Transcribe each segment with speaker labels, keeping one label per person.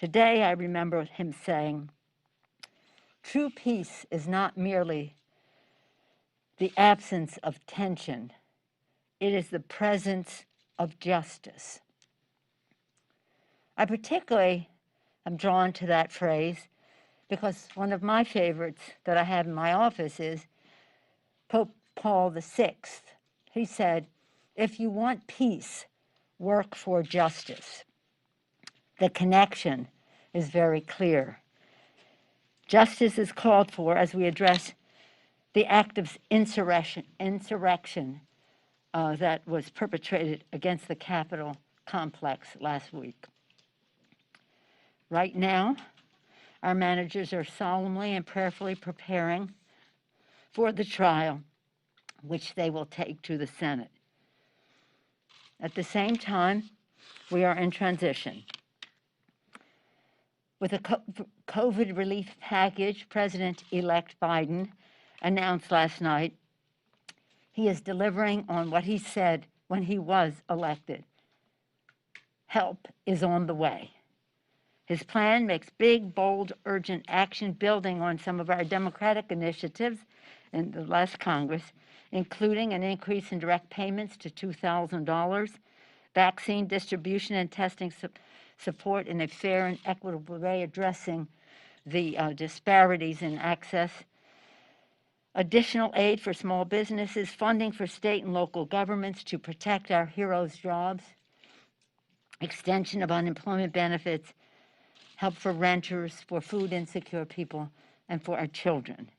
Speaker 1: Today, I remember him saying, "True peace is not merely the absence of tension, it is the presence of justice." I particularly am drawn to that phrase because one of my favorites that I have in my office is Pope Paul VI. He said, "If you want peace, work for justice." The connection is very clear. Justice is called for as we address the act of insurrection that was perpetrated against the Capitol complex last week. Right now, our managers are solemnly and prayerfully preparing for the trial, which they will take to the Senate. At the same time, we are in transition. With a COVID relief package, President-elect Biden announced last night he is delivering on what he said when he was elected. Help is on the way. His plan makes big, bold, urgent action building on some of our Democratic initiatives in the last Congress, including an increase in direct payments to $2,000, vaccine distribution and testing support in a fair and equitable way, addressing the disparities in access, additional aid for small businesses, funding for state and local governments to protect our heroes' jobs, extension of unemployment benefits, help for renters, for food insecure people, and for our children.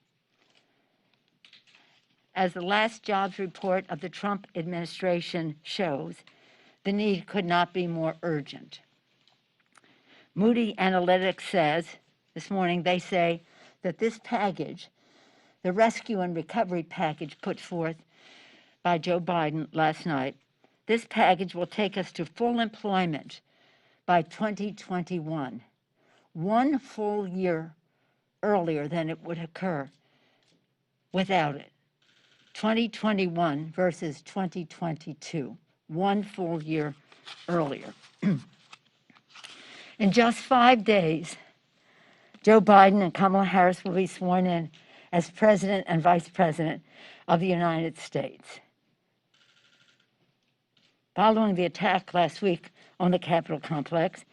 Speaker 1: As the last jobs report of the Trump administration shows, the need could not be more urgent. Moody Analytics says, this morning, they say that this package, the rescue and recovery package put forth by Joe Biden last night, this package will take us to full employment by 2021, one full year earlier than it would occur without it. 2021 versus 2022, one full year earlier. In just 5 days, Joe Biden and Kamala Harris will be sworn in as President and Vice President of the United States. Following the attack last week on the Capitol complex,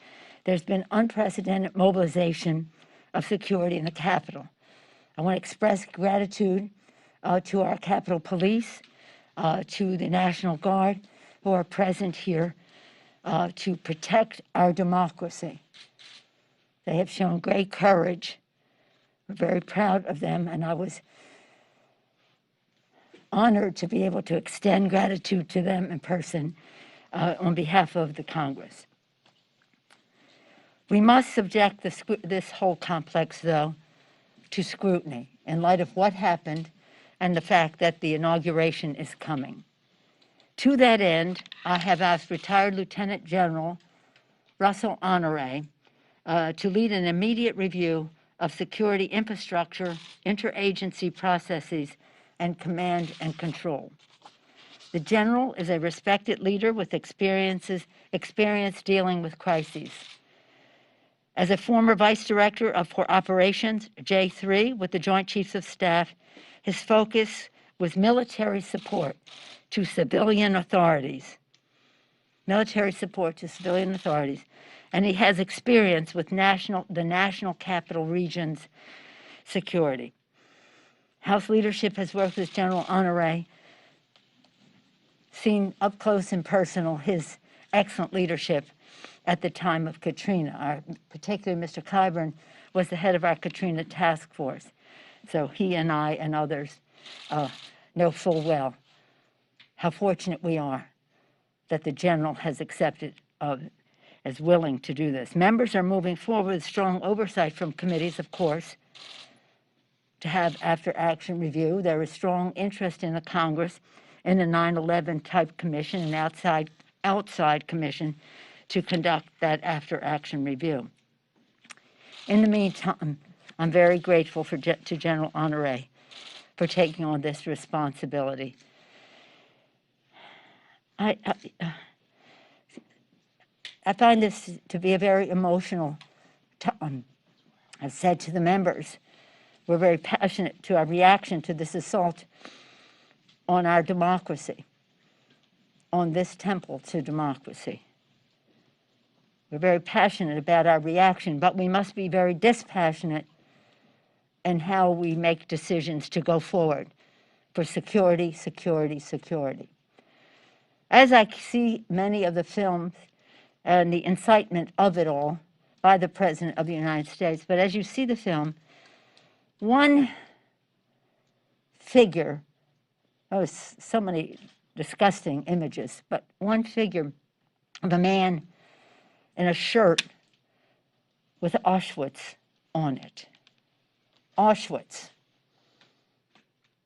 Speaker 1: there's been unprecedented mobilization of security in the Capitol. I want to express gratitude to our Capitol Police, to the National Guard who are present here to protect our democracy. They have shown great courage. We're very proud of them, and I was honored to be able to extend gratitude to them in person on behalf of the Congress. We must subject this whole complex, though, to scrutiny in light of what happened and the fact that the inauguration is coming. To that end, I have asked retired Lieutenant General Russel Honoré to lead an immediate review of security infrastructure, interagency processes, and command and control. The general is a respected leader with experience dealing with crises. As a former Vice Director for Operations, J3, with the Joint Chiefs of Staff, his focus was military support to civilian authorities. And he has experience with the National Capital Region's security. House leadership has worked with General Honoré, seen up close and personal his excellent leadership at the time of Katrina. Particularly Mr. Clyburn was the head of our Katrina task force. So he and I and others know full well how fortunate we are that the general has accepted as willing to do this. Members are moving forward with strong oversight from committees, of course, to have after-action review. There is strong interest in the Congress in a 9/11 type commission, an outside commission, to conduct that after-action review. In the meantime, I'm very grateful to General Honoré for taking on this responsibility. I find this to be a very emotional I've said to the members, we're very passionate to our reaction to this assault on our democracy, on this temple to democracy. We're very passionate about our reaction, but we must be very dispassionate in how we make decisions to go forward for security, security, security. As I see many of the films and the incitement of it all by the President of the United States, but as you see the film, one figure, oh, so many disgusting images, but one figure of a man in a shirt with Auschwitz on it. Auschwitz.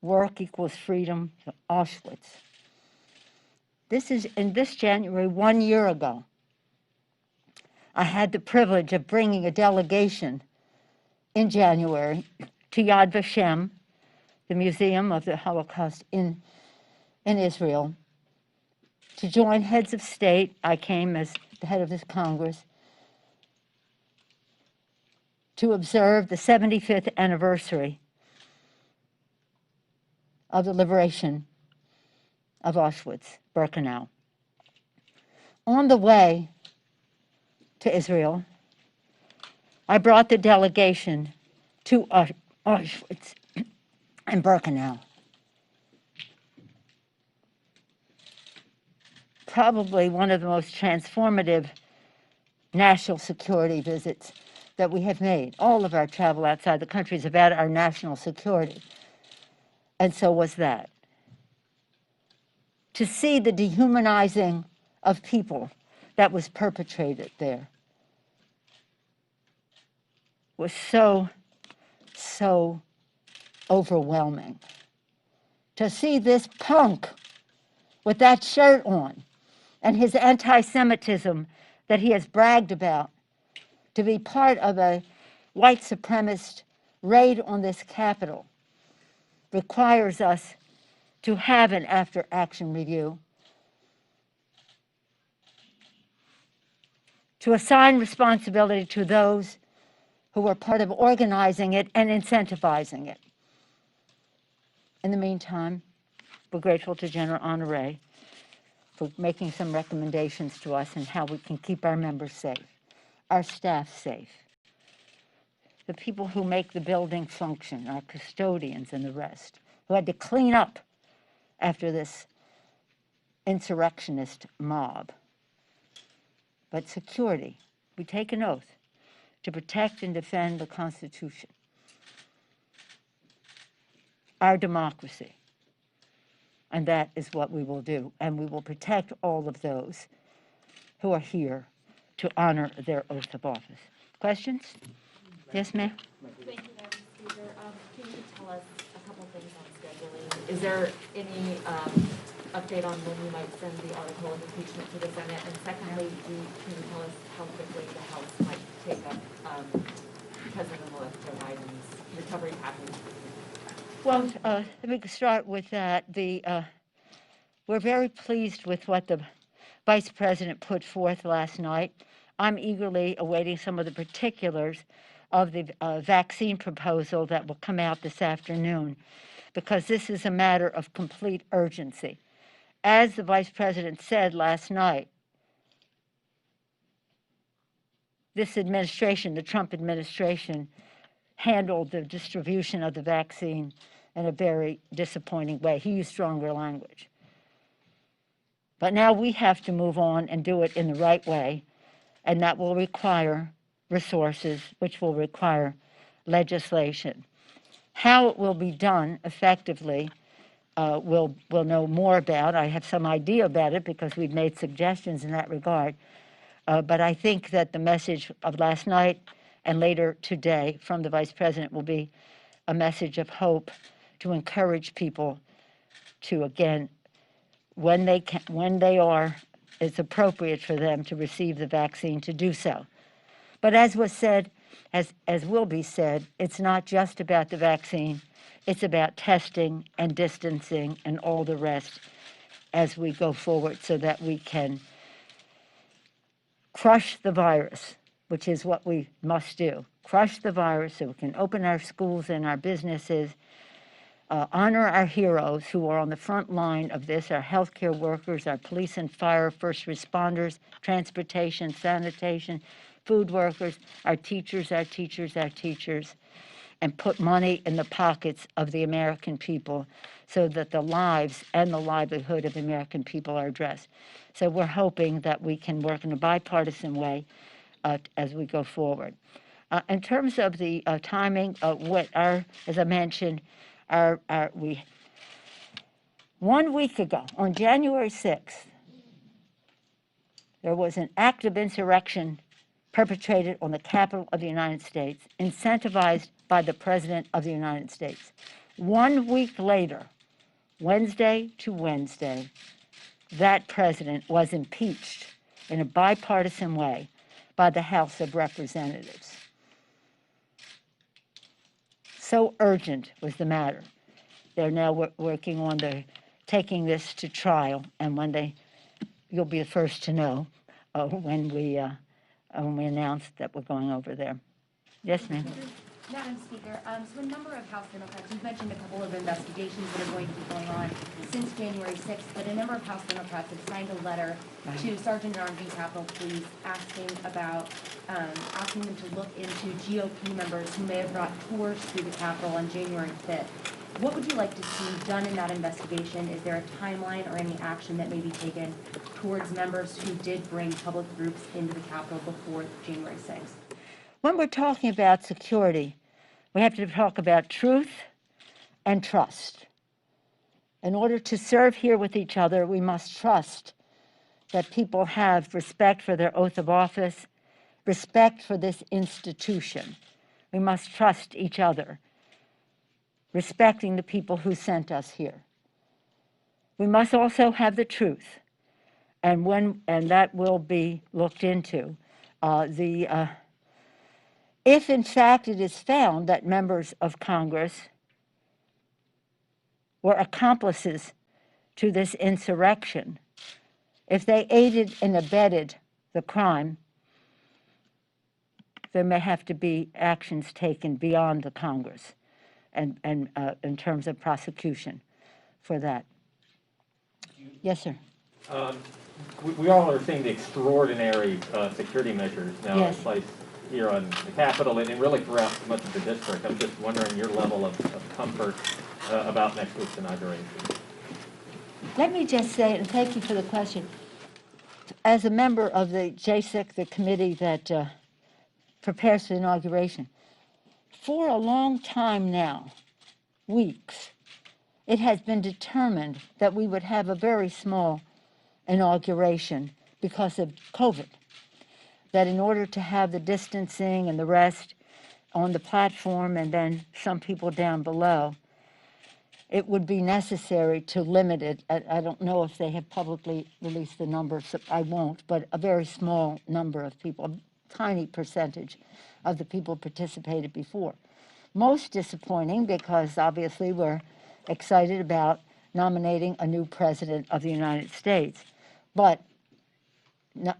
Speaker 1: Work equals freedom, Auschwitz. This is in this January, 1 year ago. I had the privilege of bringing a delegation in January to Yad Vashem, the Museum of the Holocaust in Israel, to join heads of state. I came as the head of this Congress to observe the 75th anniversary of the liberation of Auschwitz-Birkenau. On the way to Israel, I brought the delegation to Auschwitz and Birkenau. Probably one of the most transformative national security visits that we have made. All of our travel outside the country is about our national security. And so was that. To see the dehumanizing of people that was perpetrated there was so overwhelming. To see this punk with that shirt on and his anti-Semitism that he has bragged about, to be part of a white supremacist raid on this Capitol, requires us to have an after-action review, to assign responsibility to those who were part of organizing it and incentivizing it. In the meantime, we're grateful to General Honoré for making some recommendations to us on how we can keep our members safe, our staff safe, the people who make the building function, our custodians and the rest, who had to clean up after this insurrectionist mob. But security, we take an oath to protect and defend the Constitution, our democracy, and that is what we will do. And we will protect all of those who are here to honor their oath of office. Questions? Yes, ma'am?
Speaker 2: Thank you, Madam Speaker. Can you tell us a couple things on scheduling? Is there any update on when we might send the article of impeachment to the Senate? And secondly, can you tell us how quickly the House might take up President-elect Joe Biden's recovery package?
Speaker 1: Well, let me start with that. We're very pleased with what the Vice President put forth last night. I'm eagerly awaiting some of the particulars of the vaccine proposal that will come out this afternoon, because this is a matter of complete urgency. As the Vice President said last night, this administration, the Trump administration, handled the distribution of the vaccine in a very disappointing way. He used stronger language. But now we have to move on and do it in the right way, and that will require resources, which will require legislation. How it will be done effectively, we'll know more about. I have some idea about it because we've made suggestions in that regard. But I think that the message of last night and later today from the Vice President will be a message of hope to encourage people to, again, when it's appropriate for them to receive the vaccine, to do so. But as was said, as will be said, it's not just about the vaccine, it's about testing and distancing and all the rest as we go forward so that we can crush the virus which is what we must do. Crush the virus so we can open our schools and our businesses, honor our heroes who are on the front line of this, our healthcare workers, our police and fire, first responders, transportation, sanitation, food workers, our teachers, and put money in the pockets of the American people so that the lives and the livelihood of American people are addressed. So we're hoping that we can work in a bipartisan way as we go forward. In terms of the timing, as I mentioned, 1 week ago, on January 6th, there was an act of insurrection perpetrated on the Capitol of the United States, incentivized by the President of the United States. 1 week later, Wednesday to Wednesday, that president was impeached in a bipartisan way by the House of Representatives. So urgent was the matter. They're now working on taking this to trial, and you'll be the first to know when we announce that we're going over there. Yes, ma'am.
Speaker 3: Madam Speaker, so a number of House Democrats, you've mentioned a couple of investigations that are going to be going on since January 6th, but a number of House Democrats have signed a letter to Sergeant-at-Arms and Capitol Police asking them to look into GOP members who may have brought tours through the Capitol on January 5th. What would you like to see done in that investigation? Is there a timeline or any action that may be taken towards members who did bring public groups into the Capitol before January 6th?
Speaker 1: When we're talking about security, we have to talk about truth and trust. In order to serve here with each other, we must trust that people have respect for their oath of office, respect for this institution. We must trust each other, respecting the people who sent us here. We must also have the truth, and that will be looked into. If in fact it is found that members of Congress were accomplices to this insurrection, if they aided and abetted the crime, there may have to be actions taken beyond the Congress and in terms of prosecution for that. Yes, sir.
Speaker 4: We all are seeing the extraordinary security measures now in place here on the Capitol and really throughout much of the district. I'm just wondering your level of comfort about next week's inauguration.
Speaker 1: Let me just say, and thank you for the question, as a member of the JSIC, the committee that prepares for the inauguration, for a long time now, weeks, it has been determined that we would have a very small inauguration because of COVID. That in order to have the distancing and the rest on the platform and then some people down below, it would be necessary to limit it. I don't know if they have publicly released the numbers, so I won't, but a very small number of people, a tiny percentage of the people participated before. Most disappointing because obviously we're excited about nominating a new president of the United States, but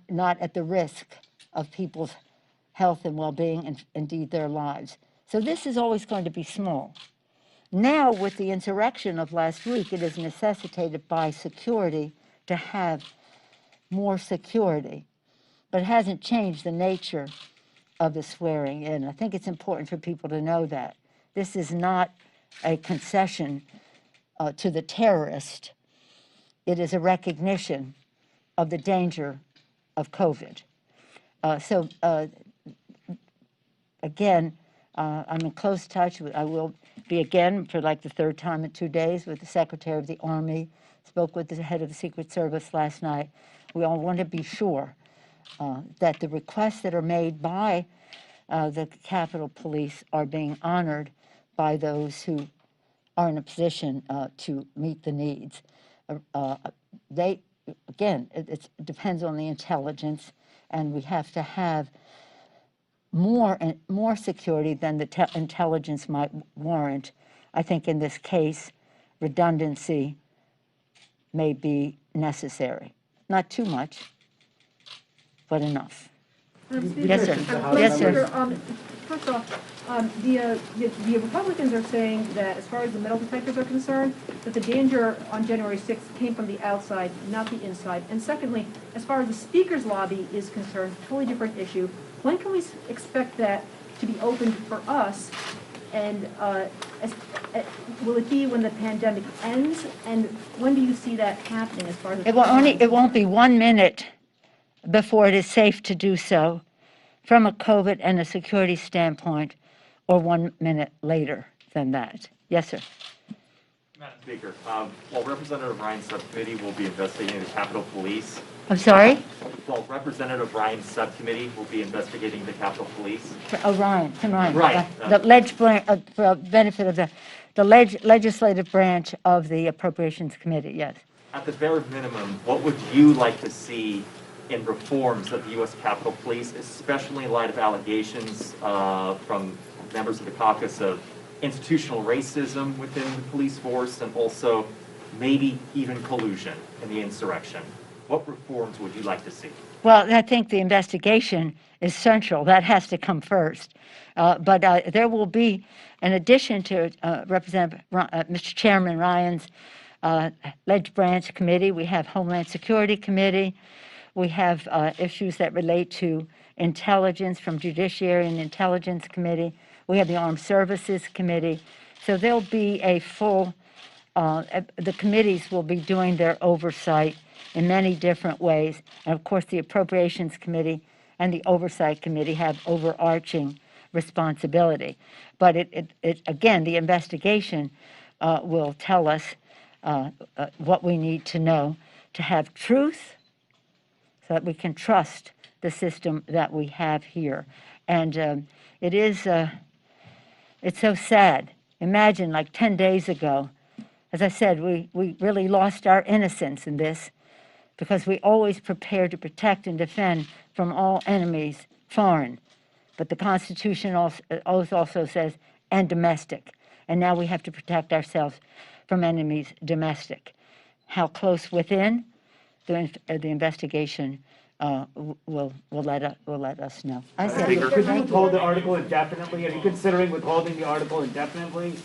Speaker 1: not at the risk of people's health and well-being and indeed their lives. So this is always going to be small. Now with the insurrection of last week, it is necessitated by security to have more security, but it hasn't changed the nature of the swearing in. I think it's important for people to know that. This is not a concession to the terrorist. It is a recognition of the danger of COVID. Again, I'm in close touch I will be again for like the third time in 2 days with the Secretary of the Army, spoke with the head of the Secret Service last night. We all want to be sure that the requests that are made by the Capitol Police are being honored by those who are in a position to meet the needs. It depends on the intelligence, and we have to have more security than the intelligence might warrant. I think in this case, redundancy may be necessary. Not too much, but enough. Yes, sir. Yes, sir.
Speaker 5: First off, the Republicans are saying that as far as the metal detectors are concerned, that the danger on January 6th came from the outside, not the inside. And secondly, as far as the Speaker's lobby is concerned, totally different issue. When can we expect that to be opened for us? And will it be when the pandemic ends? And when do you see that happening as far as the
Speaker 1: It won't be 1 minute before it is safe to do so from a COVID and a security standpoint, or 1 minute later than that. Yes, sir.
Speaker 6: Madam Speaker, while Representative Ryan's subcommittee will be investigating the Capitol Police.
Speaker 1: I'm sorry?
Speaker 6: While Representative Ryan's subcommittee will be investigating the Capitol Police.
Speaker 1: Ryan.
Speaker 6: Right.
Speaker 1: The for benefit of the legislative branch of the Appropriations Committee, yes.
Speaker 6: At the very minimum, what would you like to see in reforms of the U.S. Capitol Police, especially in light of allegations from members of the caucus of institutional racism within the police force and also maybe even collusion in the insurrection? What reforms would you like to see?
Speaker 1: Well, I think the investigation is central. That has to come first. But there will be, in addition to Mr. Chairman Ryan's Ledge Branch Committee, we have Homeland Security Committee. We have issues that relate to intelligence from Judiciary and Intelligence Committee. We have the Armed Services Committee. So there'll be a full, the committees will be doing their oversight in many different ways. And of course, the Appropriations Committee and the Oversight Committee have overarching responsibility. But again, the investigation will tell us what we need to know to have truth, so that we can trust the system that we have here. And it's so sad. Imagine like 10 days ago, as I said, we really lost our innocence in this because we always prepare to protect and defend from all enemies foreign. But the Constitution also says, and domestic. And now we have to protect ourselves from enemies domestic. How close within? The investigation will let us know. I said,
Speaker 7: Speaker, could you withhold the article indefinitely? Are you considering withholding the article indefinitely